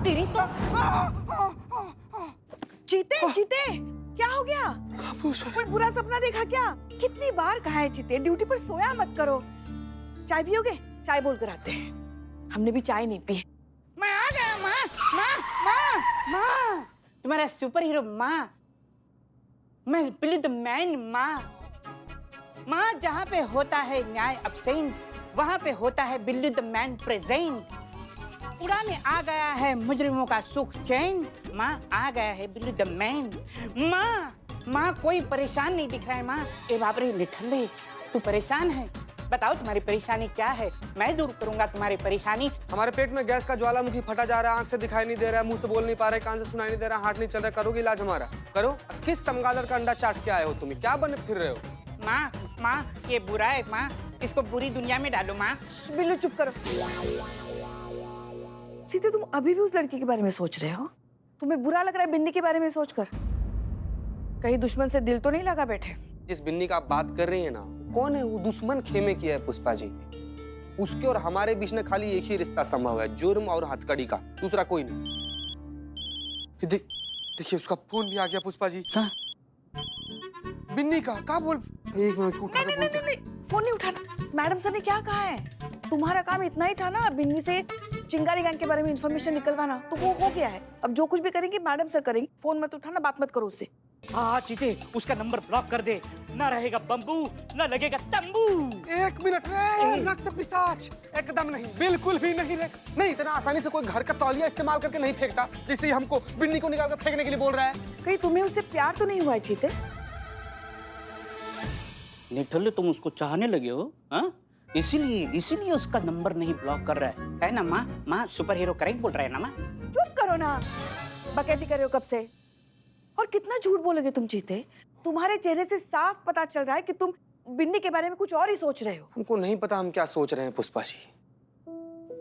तेरी तो। चीते चीते क्या हो गया? कोई बुरा सपना देखा क्या? कितनी बार कहा है चीते ड्यूटी पर सोया मत करो। चाय पियोगे? चाय बोल कर आते हैं। हमने भी चाय नहीं पी। मैं आ गया माँ। माँ माँ माँ, तुम्हारा सुपर हीरो माँ। मैं बिल्ली द मैन माँ। माँ, जहाँ पे होता है न्याय अब्सेंट, वहाँ पे होता है बिल्ली द मैन प्रेजेंट। उड़ाने आ गया है मुजरिमों का सुख चैन। माँ, आ गया है बिल्ली द मैन। माँ, कोई परेशान नहीं दिख रहा है माँ। ए बाप रे निठल्ले, तू परेशान है? बताओ तुम्हारी परेशानी क्या है, मैं दूर करूंगा तुम्हारी परेशानी। हमारे पेट में गैस का ज्वालामुखी फटा जा रहा है, आंख से दिखाई नहीं दे रहा है, मुंह से बोल नहीं पा रहे, कान से सुनाई नहीं दे रहा, हार्ट नहीं चल रहा। करोगे इलाज हमारा? करो। किस चमगादड़ का अंडा चाट के आए हो तुम? क्या बने फिर रहे हो? माँ, ये बुरा है माँ, इसको बुरी दुनिया में डालो माँ। बिल्लू चुप करो। चीते तुम अभी भी उस लड़की के बारे में सोच रहे हो? तुम्हें बुरा लग रहा है बिन्नी के बारे में सोचकर? कहीं दुश्मन से दिल तो नहीं लगा बैठे? जिस बिन्नी का आप बात कर रही है ना, कौन है वो? दुश्मन खेमे की है पुष्पा जी। उसके और हमारे बीच में खाली एक ही रिश्ता संभव है, जुर्म और हथकड़ी का, दूसरा कोई नहीं। देखिए उसका फोन भी आ गया पुष्पा जी। हाँ? बिन्नी का क्या बोल? एक मिनट, उसको उठा के बोलते हैं। नहीं, फोन नहीं उठाना। मैडम सर ने क्या कहा है? तुम्हारा काम इतना ही था ना, बिन्नी से चिंगारी गैंग के बारे में इंफॉर्मेशन निकलवाना, तो वो हो गया है। अब जो कुछ भी करेंगे मैडम सर करेंगे। फोन मत उठाना, बात मत करो उससे। हाँ चीते, उसका नंबर ब्लॉक कर दे, ना रहेगा बम्बू ना लगेगा तंबू। एक मिनट रे, रक्त पिशाच एकदम नहीं, बिल्कुल भी नहीं रे। नहीं, इतना आसानी से कोई घर का तौलिया इस्तेमाल करके नहीं फेंकता, जिससे हमको बिन्नी को निकाल कर फेंकने के लिए बोल रहा है। कहीं तुम्हें उससे प्यार तो नहीं हुआ है चीते? निठल्ले, तुम उसको चाहने लगे हो? हाँ, इसीलिए उसका नंबर नहीं ब्लॉक कर रहा है ना माँ? माँ, सुपर हीरो करेक्ट बोल रहे हैं ना माँ? चुप करो ना, बकैती कर रहे हो कब से? और कितना झूठ बोलोगे तुम चीते? तुम्हारे चेहरे से साफ पता चल रहा है कि तुम बिन्नी के बारे में कुछ और ही सोच रहे हो। हमको नहीं पता हम क्या सोच रहे हैं पुष्पा जी।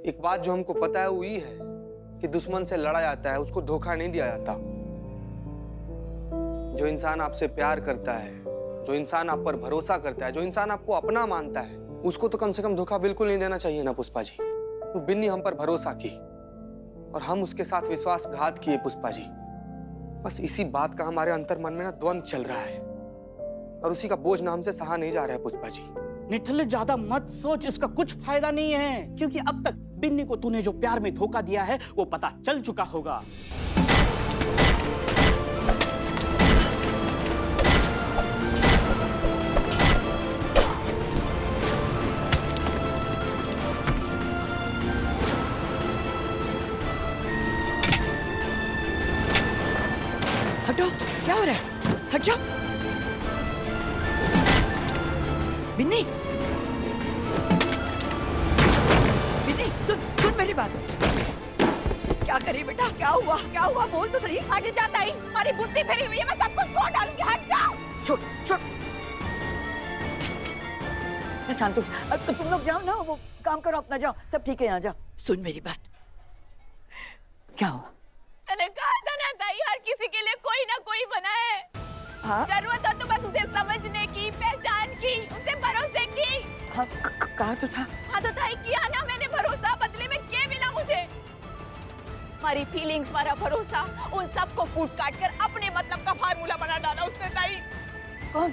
एक बात जो हमको पता है वो ये है कि दुश्मन से लड़ा जाता है, उसको धोखा नहीं दिया जाता। जो इंसान आपसे प्यार करता है, जो इंसान आप पर भरोसा करता है, जो इंसान आपको अपना मानता है, उसको तो कम से कम धोखा बिल्कुल नहीं देना चाहिए ना पुष्पा जी। तो बिन्नी हम पर भरोसा की और हम उसके साथ विश्वासघात किए पुष्पा जी। बस इसी बात का हमारे अंतर मन में ना द्वंद चल रहा है और उसी का बोझ ना हमसे सहा नहीं जा रहा है पुष्पा जी। निठल्ले, ज्यादा मत सोच, इसका कुछ फायदा नहीं है, क्योंकि अब तक बिन्नी को तूने जो प्यार में धोखा दिया है वो पता चल चुका होगा। हटो, क्या हो रहा है? हट जाओ। बिन्नी, बिन्नी, सुन मेरी बात। क्या करे बेटा? क्या हुआ? बोल तो सही। हट जाता ही, हमारी बुद्धि फेरी हुई है, मैं सब कुछ फोड़ डालूंगी। हट जाओ। छोड़। शांत हो। अब तो तुम लोग जाओ ना, वो काम करो अपना, जाओ, सब ठीक है, यहाँ जाओ। सुन मेरी बात। क्या हुआ? मैंने कहा था ना ताई, हर किसी के लिए कोई ना कोई बना है। हाँ? जरूरत हो तो बस उसे समझने की, पहचान की, उसे भरोसे की। हाँ, कहा तो था। हाँ तो ताई, किया ना मैंने भरोसा, बदले में क्या मिला मुझे? हमारी फीलिंग्स, हमारा भरोसा, उन सबको कूट काट कर अपने मतलब का फार्मूला बना डाला उसने ताई। कौन?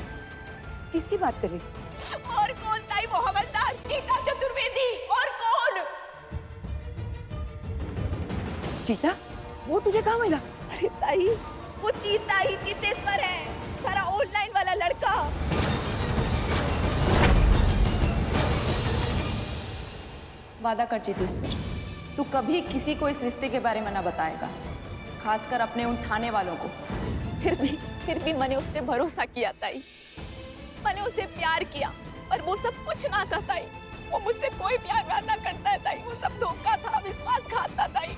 किसकी बात कर रही? और कौन ताई? वो हवलदार चीता चतुर्वेदी। और कौन? चीता? वो तुझे कहाँ मिला? अरे ताई, वो चीता ही चीतेश्वर है, सारा ऑनलाइन वाला लड़का। वादा कर चीतेश्वर, तू कभी किसी को इस रिश्ते के बारे में ना बताएगा, खासकर अपने उन थाने वालों को। फिर भी मैंने उस पे भरोसा किया ताई, मैंने उसे प्यार किया, और वो सब कुछ ना था ताई। वो मुझसे कोई प्यार ना करता है ताई, वो सब धोखा था, विश्वासघात था ताई।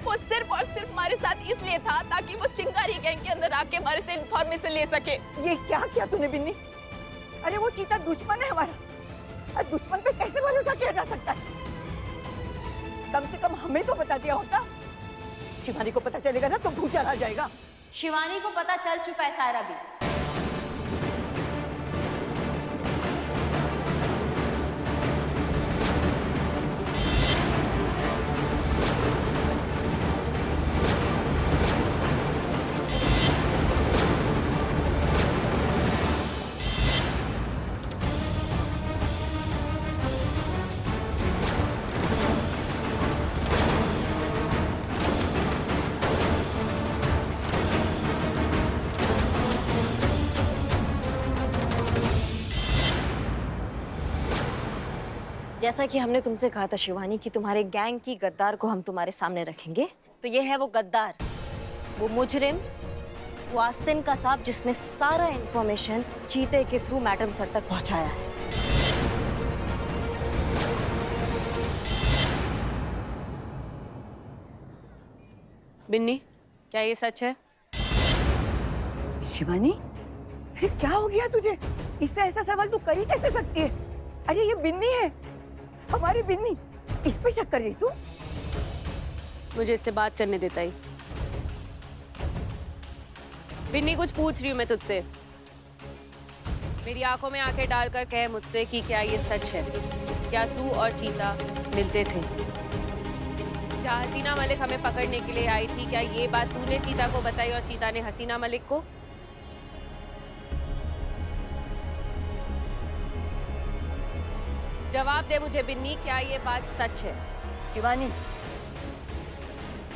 वो सिर्फ और सिर्फ हमारे साथ इसलिए था ताकि वो चिंगारी गैंग के अंदर आके हमारे से इंफॉर्मेशन ले सके। ये क्या किया तूने बिन्नी? अरे वो चीता दुश्मन है हमारा, और दुश्मन पे कैसे भरोसा किया जा सकता है? कम से कम हमें तो बता दिया होता। शिवानी को पता चलेगा ना तो भूचा आ जाएगा। शिवानी को पता चल चुका है सारा भी। जैसा कि हमने तुमसे कहा था शिवानी कि तुम्हारे गैंग की गद्दार को हम तुम्हारे सामने रखेंगे, तो ये है वो गद्दार, वो मुजरिम, वो आस्तीन का सांप जिसने सारा इंफॉर्मेशन चीते के थ्रू मैडम सर तक पहुंचाया है। बिन्नी, क्या ये सच है? शिवानी, फिर क्या हो गया तुझे? इससे ऐसा सवाल तू कर ही कैसे सकती है? अरे ये बिन्नी है, हमारी बिन्नी। इस पे शक कर रही तू? मुझे इससे बात करने देता ही। बिन्नी, कुछ पूछ रही हूँ मैं तुझसे। मेरी आंखों में आंखें डालकर कह मुझसे कि क्या ये सच है? क्या तू और चीता मिलते थे? क्या हसीना मलिक हमें पकड़ने के लिए आई थी? क्या ये बात तूने चीता को बताई और चीता ने हसीना मलिक को? जवाब दे मुझे बिन्नी, क्या ये बात सच है? शिवानी,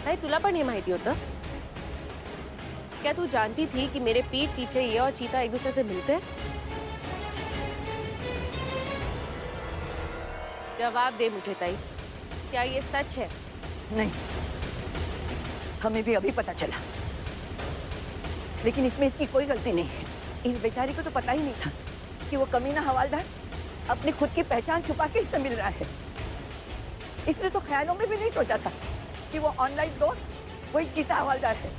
नाही तुला पण हे माहिती होतं? क्या तू जानती थी कि मेरे पीठ पीछे ये और चीता एक दूसरे से मिलते हैं? जवाब दे मुझे ताई, क्या ये सच है? नहीं, हमें भी अभी पता चला, लेकिन इसमें इसकी कोई गलती नहीं है। इस बेचारी को तो पता ही नहीं था कि वो कमीना हवालदार अपनी खुद की पहचान छुपा के इससे मिल रहा है। इसने तो ख्यालों में भी नहीं सोचा था कि वो ऑनलाइन दोस्त वही चीता हवालदार है।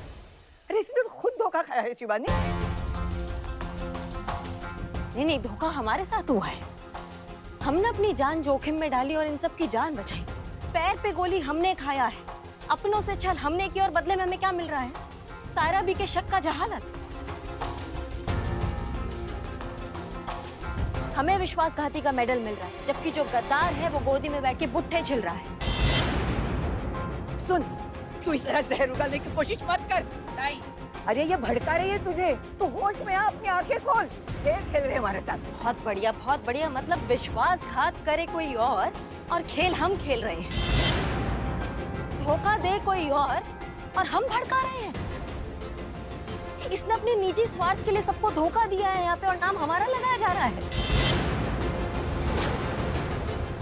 अरे इसने तो खुद धोखा खाया है शिवानी। नहीं, धोखा हमारे साथ हुआ है। हमने अपनी जान जोखिम में डाली और इन सब की जान बचाई। पैर पे गोली हमने खाया है, अपनों से छल हमने की और बदले में हमें क्या मिल रहा है? सायरा बी के शक का जहालत। हमें विश्वासघाती का मेडल मिल रहा है, जबकि जो गद्दार है वो गोदी में बैठ के बुट्ठे छिल रहा है। सुन, तू इस तरह जहर उगलने की कोशिश मत कर। ताई, अरे ये भड़का रही है तुझे। तू होश में आ, अपनी आंखें खोल। खेल खेल रहे हमारे साथ। बहुत बढ़िया, बहुत बढ़िया। मतलब विश्वासघात करे कोई और खेल हम खेल रहे हैं। धोखा दे कोई और हम भड़का रहे हैं। इसने अपने निजी स्वार्थ के लिए सबको धोखा दिया है यहाँ पे और नाम हमारा लगाया जा रहा है।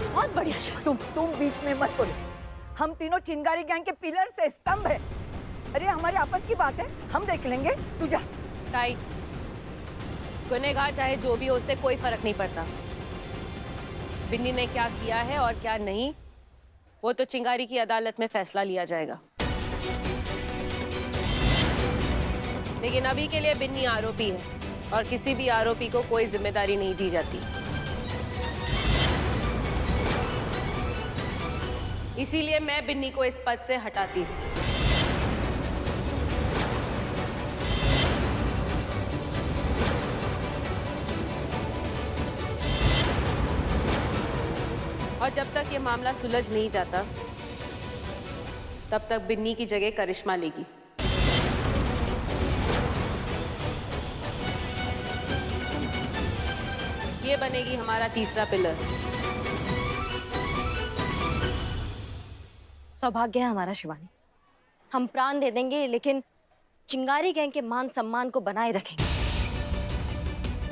बहुत बढ़िया शिवानी। तुम बीच में मत बोलो। हम तीनों चिंगारी गैंग के पिलर से स्तंभ है। अरे हमारी आपस की बात है, हम देख लेंगे। तू जा। ताई, गुनहगार चाहे जो भी हो, उससे कोई फर्क नहीं पड़ता। बिन्नी ने क्या किया है और क्या नहीं, वो तो चिंगारी की अदालत में फैसला लिया जाएगा। लेकिन अभी के लिए बिन्नी आरोपी है और किसी भी आरोपी को कोई जिम्मेदारी नहीं दी जाती। इसीलिए मैं बिन्नी को इस पद से हटाती हूँ। और जब तक ये मामला सुलझ नहीं जाता, तब तक बिन्नी की जगह करिश्मा लेगी। ये बनेगी हमारा तीसरा पिलर। सौभाग्य है हमारा शिवानी। हम प्राण दे देंगे लेकिन चिंगारी गैंग के मान सम्मान को बनाए रखेंगे।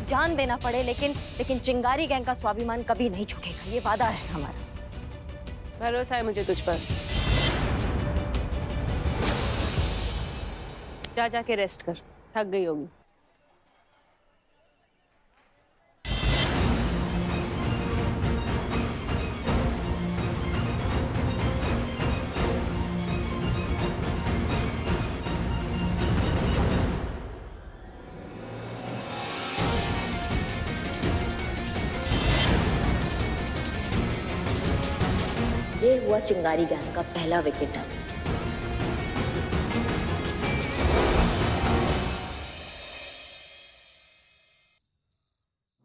जान देना पड़े लेकिन चिंगारी गैंग का स्वाभिमान कभी नहीं झुकेगा। ये वादा है हमारा। भरोसा है मुझे तुझ पर। जा जाके रेस्ट कर, थक गई होगी। ये हुआ चिंगारी गैंग का पहला विकेट।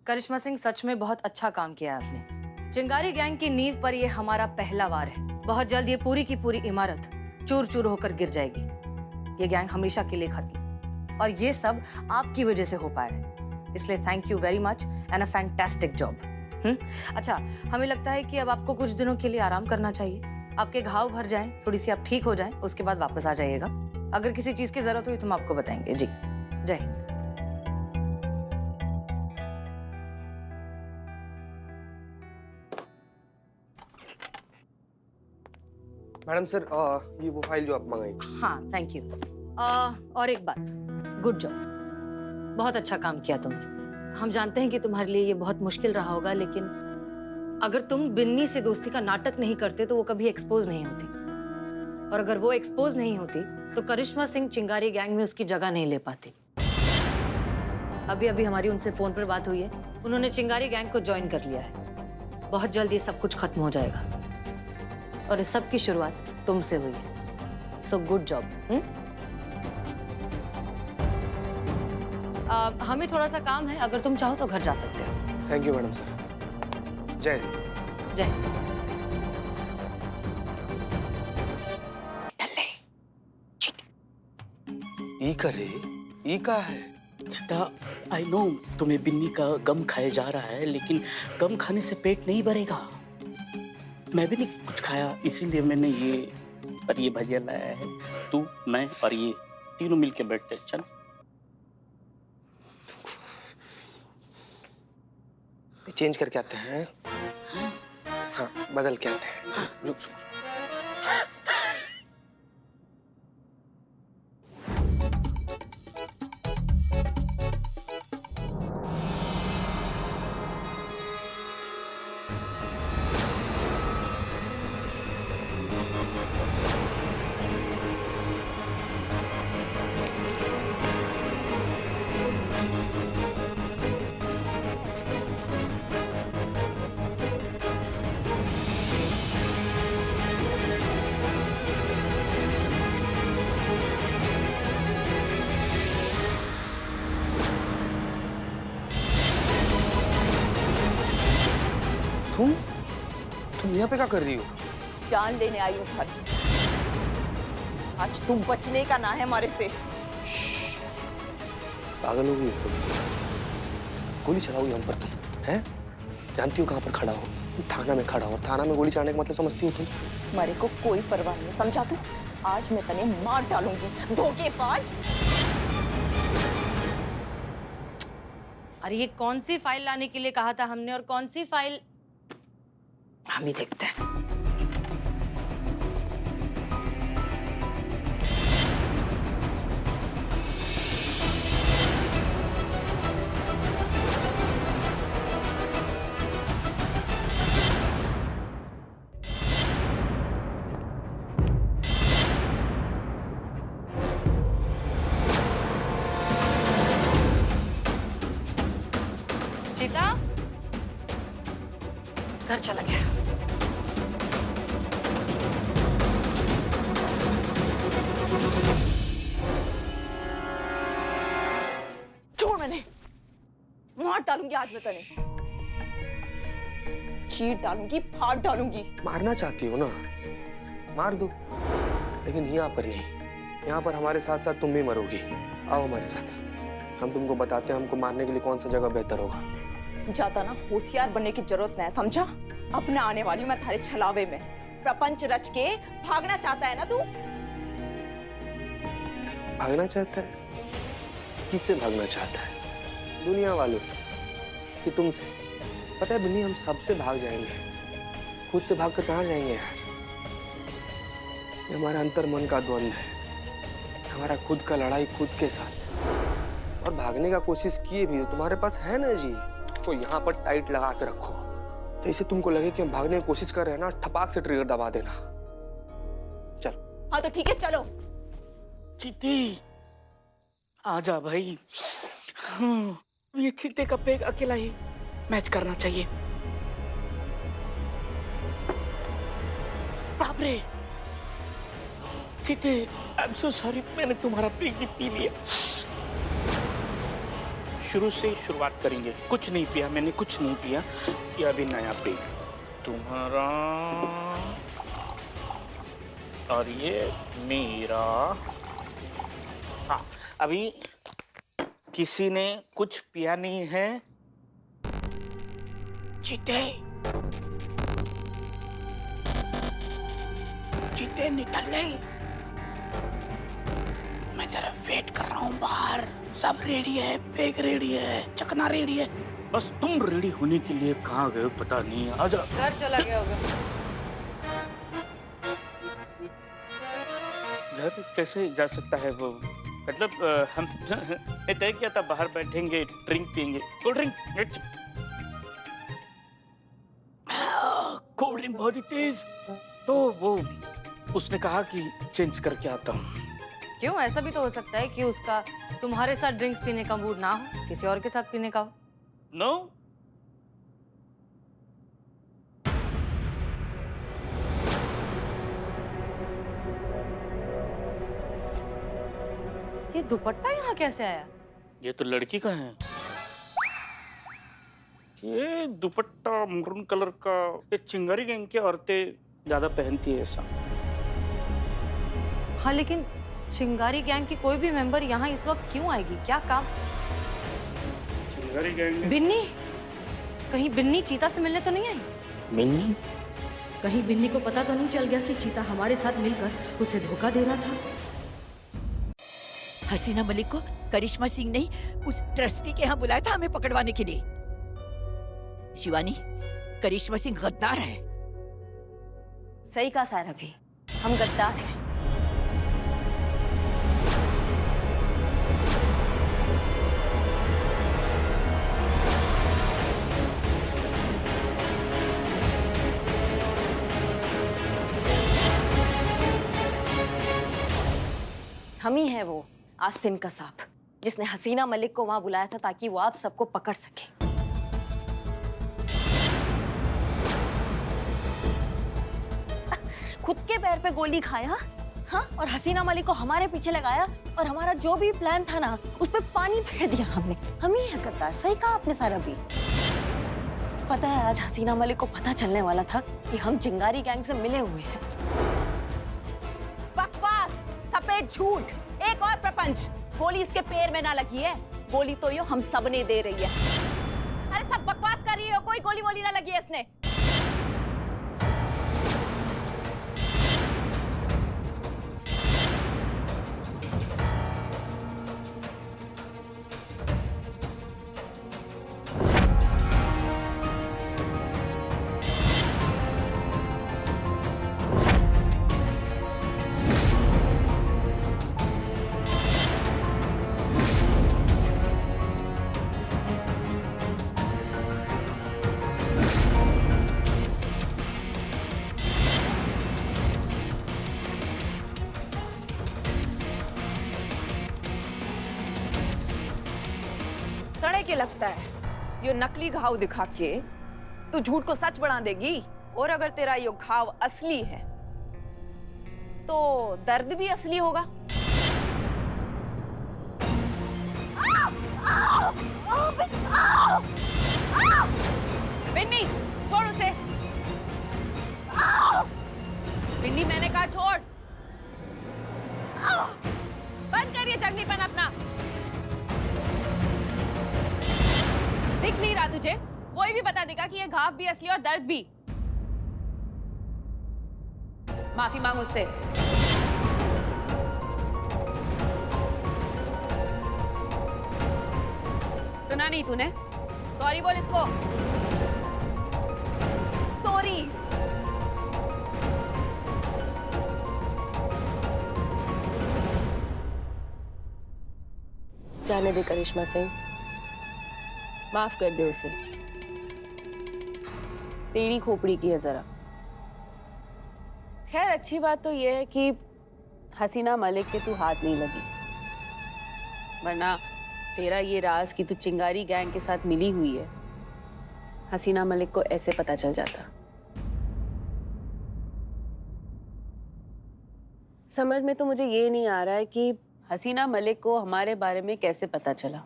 करिश्मा सिंह, सच में बहुत अच्छा काम किया आपने। चिंगारी गैंग की नींव पर ये हमारा पहला वार है। बहुत जल्द ये पूरी की पूरी इमारत चूर चूर होकर गिर जाएगी। ये गैंग हमेशा के लिए खत्म, और ये सब आपकी वजह से हो पाया है। इसलिए thank you very much and a fantastic job. अच्छा, हमें लगता है कि अब आपको कुछ दिनों के लिए आराम करना चाहिए। आपके घाव भर जाएं, थोड़ी सी आप ठीक हो जाएं, उसके बाद वापस आ जाइएगा। अगर किसी चीज की जरूरत हुई तो हम आपको बताएंगे। जी, जय हिंद। मैडम सर, ये वो फाइल जो आप मंगाई। हाँ, थैंक यू। और एक बात, गुड जॉब, बहुत अच्छा काम किया तुमने। हम जानते हैं कि तुम्हारे लिए ये बहुत मुश्किल रहा होगा, लेकिन अगर तुम बिन्नी से दोस्ती का नाटक नहीं करते तो वो कभी एक्सपोज नहीं होती, और अगर वो एक्सपोज नहीं होती तो करिश्मा सिंह चिंगारी गैंग में उसकी जगह नहीं ले पाती। अभी अभी हमारी उनसे फोन पर बात हुई है, उन्होंने चिंगारी गैंग को ज्वाइन कर लिया है। बहुत जल्द ये सब कुछ खत्म हो जाएगा, और इस सब की शुरुआत तुमसे हुई है। So good job. हमें थोड़ा सा काम है, अगर तुम चाहो तो घर जा सकते हो। Thank you madam sir. जय हिंद। जय हिंद। ई करे, ई का है? चिता, आई नो तुम्हें बिन्नी का गम खाया जा रहा है, लेकिन गम खाने से पेट नहीं भरेगा। मैं भी नहीं कुछ खाया, इसीलिए मैंने ये भजिया लाया है। तू, मैं और ये तीनों मिलके बैठते। चल। चेंज करके आते हैं। हाँ, बदल के आते हैं। रुक। तुम यहाँ पे क्या कर रही हो? जान लेने आई हूँ घर। आज तुम बचने का ना है हमारे से। पागल हो गई हो तुम? गोली चलाओगी हम पर तुम, हैं? जानती हो कहाँ पर खड़ा हो? तुम थाना में खड़ा हो, और थाना में गोली चलाने का मतलब समझती हो तुम? मेरे को कोई परवाह नहीं, समझा तू? आज मैं तने मार डालूंगी, धोखेबाज। अरे ये कौन सी फाइल लाने के लिए कहा था हमने, और कौन सी फाइल हम ही देखते हैं। चीता घर चला गया। छोड़, मैंने मार डालूंगी आज मैं तने। चीर डालूंगी, फाड़ डालूंगी। मारना चाहती हो ना, मार दो, लेकिन यहाँ पर नहीं। यहाँ पर हमारे साथ साथ तुम भी मरोगी। आओ हमारे साथ, हम तुमको बताते हैं हमको मारने के लिए कौन सा जगह बेहतर होगा। ज्यादा ना होशियार बनने की जरूरत नहीं, समझा? अपना आने वाली हूँ मैं थारे छलावे में। प्रपंच रच के भागना चाहता है ना तू? भागना चाहता है? किससे भागना चाहता है? दुनिया वालों से कि तुमसे? पता है बिन्नी, हम सबसे भाग जाएंगे, खुद से भाग कर कहाँ जाएंगे यार? ये हमारा अंतर मन का द्वंद्व है, हमारा खुद का लड़ाई खुद के साथ। और भागने का कोशिश किए भी तो तुम्हारे पास है ना जी, तो यहाँ पर टाइट लगा के रखो। जैसे तुमको लगे कि हम भागने की कोशिश कर रहे हैं ना, ठपाक से ट्रिगर दबा देना। चलो। हाँ तो ठीक है, चलो। चीती, आजा भाई। ये चीते का पेग अकेला ही मैच करना चाहिए। बाप रे चीते, आई एम सो सॉरी, मैंने तुम्हारा पेग भी पी लिया। शुरू से शुरुआत करेंगे। कुछ नहीं पिया मैंने, कुछ नहीं पिया। ये अभी नया पेग तुम्हारा और ये मेरा। हाँ, अभी किसी ने कुछ पिया नहीं है। चीते, चीते निकल नहीं। मैं तेरा वेट कर रहा हूँ बाहर। सब रेडी है, पेग रेडी है, चकना रेडी है, बस तुम रेडी होने के लिए कहाँ गए पता नहीं। आजा। घर चला गया होगा। घर कैसे जा सकता है वो? मतलब हम ने तय किया था बाहर बैठेंगे, ड्रिंक पियेंगे, कोल्ड ड्रिंक। कोल्ड ड्रिंक बहुत ही तेज, तो वो उसने कहा कि चेंज करके आता हूँ। क्यों? ऐसा भी तो हो सकता है कि उसका तुम्हारे साथ ड्रिंक्स पीने का मूड ना हो, किसी और के साथ पीने का हो। नो, ये दुपट्टा यहाँ कैसे आया? ये तो लड़की का है। ये दुपट्टा मरून कलर का, ये चिंगारी गैंग की औरतें ज्यादा पहनती है ऐसा। हाँ, लेकिन चिंगारी गैंग की कोई भी मेंबर यहाँ इस वक्त क्यों आएगी? क्या काम? चिंगारी गैंग में बिन्नी, कहीं बिन्नी चीता से मिलने तो नहीं आई? मिन्नी? कहीं बिन्नी को पता तो नहीं चल गया कि चीता हमारे साथ मिलकर उसे धोखा दे रहा था? हसीना मलिक को करिश्मा सिंह ने उस ट्रस्टी के यहाँ बुलाया था हमें पकड़वाने के लिए। शिवानी, करिश्मा सिंह गद्दार है। सही कहा सारा भी, हम गद्दार हैं। हम ही है वो आसिम का सांप जिसने हसीना मलिक को वहां बुलाया था ताकि वो आप सबको पकड़ सके। खुद के पैर पे गोली खाया, हाँ, और हसीना मलिक को हमारे पीछे लगाया और हमारा जो भी प्लान था ना उस पे पानी फेर दिया हमने। हम ही है गद्दार। सही कहा आपने सारा भी। पता है आज हसीना मलिक को पता चलने वाला था कि हम चिंगारी गैंग से मिले हुए हैं। बकवास, सफेद झूठ, एक और प्रपंच। गोली इसके पैर में ना लगी है, गोली तो यो हम सब ने दे रही है। अरे सब बकवास कर रही हो, कोई गोली वोली ना लगी है इसने। तड़े के लगता है यो नकली घाव दिखा के तू झूठ को सच बना देगी, और अगर तेरा यो घाव असली है तो दर्द भी असली होगा। बिन्नी, छोड़ उसे। बिन्नी, मैंने कहा छोड़। बंद करिए जंगलीपन अपना। दिख नहीं रहा तुझे? कोई भी बता देगा कि ये घाव भी असली और दर्द भी। माफी मांग उससे। सुना नहीं तूने? सॉरी बोल इसको। सॉरी। जाने दे करिश्मा सिंह, माफ कर दे उसे। तेरी खोपड़ी की है जरा। खैर अच्छी बात तो यह है कि हसीना मलिक के तू हाथ नहीं लगी, वरना तेरा ये राज कि तू चिंगारी गैंग के साथ मिली हुई है हसीना मलिक को ऐसे पता चल जाता। समझ में तो मुझे ये नहीं आ रहा है कि हसीना मलिक को हमारे बारे में कैसे पता चला,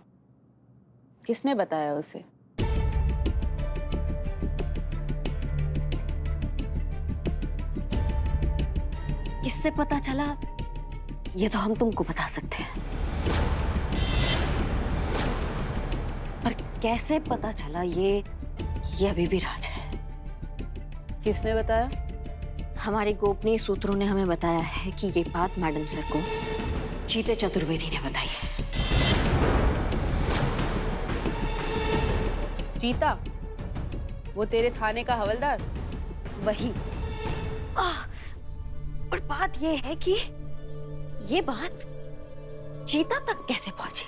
किसने बताया उसे? किससे पता चला ये तो हम तुमको बता सकते हैं, पर कैसे पता चला ये अभी भी राज है। किसने बताया? हमारे गोपनीय सूत्रों ने हमें बताया है कि ये बात मैडम सर को चीते चतुर्वेदी ने बताई है। चीता? वो तेरे थाने का हवलदार? वही। और बात ये है कि ये बात चीता तक कैसे पहुंची?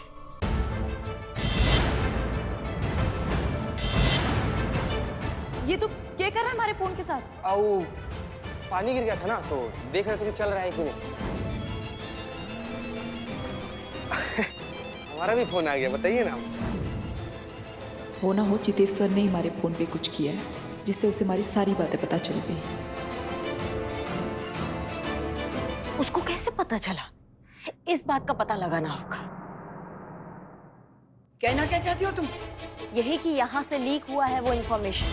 ये तो क्या कर रहा है हमारे फोन के साथ? आओ, पानी गिर गया था ना, तो देख रहे थे कि चल रहा है कि नहीं। हमारा भी फोन आ गया, बताइए ना। हो ना हो चितेश्वर ने हमारे फोन पे कुछ किया है जिससे उसे हमारी सारी बातें पता चल गई। उसको कैसे पता चला? इस बात का पता लगाना होगा। कहना क्या चाहती हो तुम? यही कि यहाँ से लीक हुआ है वो इंफॉर्मेशन।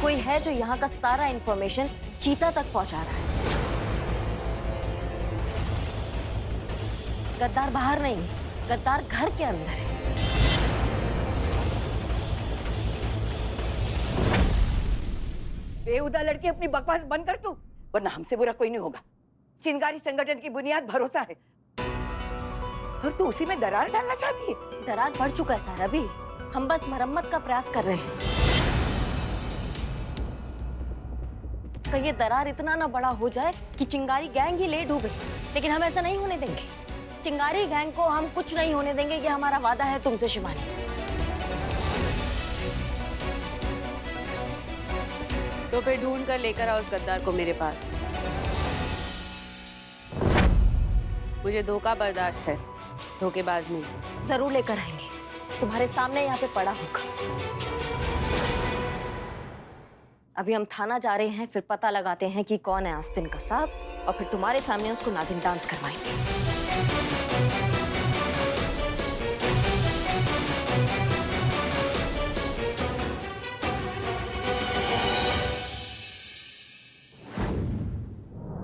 कोई है जो यहाँ का सारा इंफॉर्मेशन चीता तक पहुंचा रहा है। गद्दार बाहर नहीं, गद्दार घर के अंदर है। बेहुदा लड़की, अपनी बकवास बंद कर तू, वरना हमसे बुरा कोई नहीं होगा। चिंगारी संगठन की बुनियाद भरोसा है और तू उसी में दरार डालना चाहती है। दरार बढ़ चुका है सारा भी, हम बस मरम्मत का प्रयास कर रहे हैं। कहीं ये दरार इतना ना बड़ा हो जाए कि चिंगारी गैंग ही ले डूबे, लेकिन हम ऐसा नहीं होने देंगे। चिंगारी गैंग को हम कुछ नहीं होने देंगे, ये हमारा वादा है तुमसे शिवानी। तो फिर ढूंढ कर लेकर आओ उस गद्दार को मेरे पास। मुझे धोखा बर्दाश्त है, धोखेबाज नहीं। जरूर लेकर आएंगे, तुम्हारे सामने यहाँ पे पड़ा होगा। अभी हम थाना जा रहे हैं, फिर पता लगाते हैं कि कौन है आस्तीन का सांप, और फिर तुम्हारे सामने उसको नागिन डांस करवाएंगे।